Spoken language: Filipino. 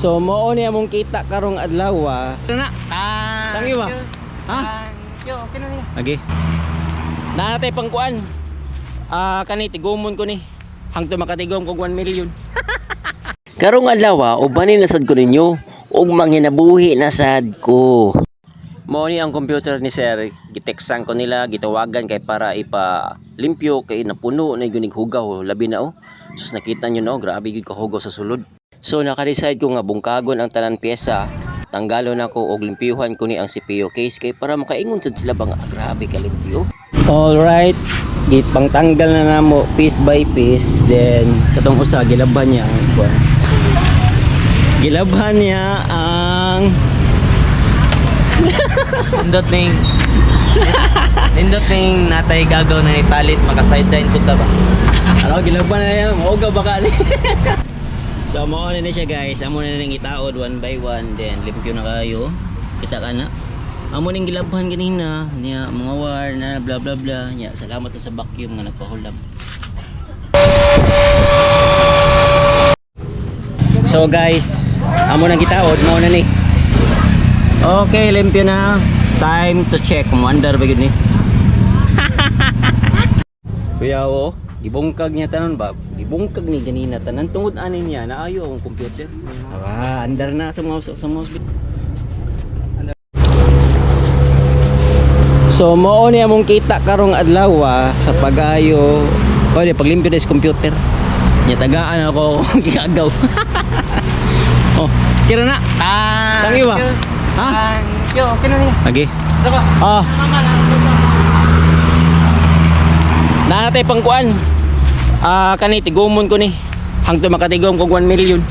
So mao ni among kita karong adlaw. Na. Tangi ba? Ha? Okay na niya. Lagi. Nanatay pangkuan. Kani tigumon ko ni. Hangtod makatigom kog 1 million. Karong adlaw uban ni nasad ko ninyo ug manghinabuhi na sad ko. Mao ni ang computer ni sir, giteksan ko nila, gitawagan kay para ipa-limpyo kay napuno na gyud hugaw labi na Sus nakita nyo no, grabe gyud kahugaw sa sulod. So naka-decide ko nga bungkagon ang tanan pyesa. Tanggalon ako og limpyuhan ko ni ang CPU case kay para makaingon sad sila ba nga grabe ka limpyo. All right, gipang tanggal na namo piece by piece, then katong usa gilabhan niya ang kuan. Gilabhan niya ang Nindot ning natay gagaw na ipalit maka sideline pud ta ba. Ano gilabhan na yan, mauga baka ni. So mao na siya guys, amo na ning itaod one by one, then limpyo na kayo. Kita ka na. Amo ning gilabhan ganina niya mga wire na bla bla bla. Nya salamat sa vacuum nga nagpahulam. So guys, amo nang gitaod, mao na ni. Okay, limpyo na. Time to check. Mandar ba yun ni? Kuya ibungkag niya tanon ba? Ibungkag ni ganina tanan tungod anin niya naayo ang computer. Andar na sa mouse So mao ni among kita karong adlaw sa pagayo. Di paglimpyo des computer. Nya tagaan ako gigagaw. Kira na. Tangi ba? Ha? Okay na niya. Lagi. Saka. Nanatay pangkuan. Kani tigumon ko ni. Hangtod makatigom kog 1 million.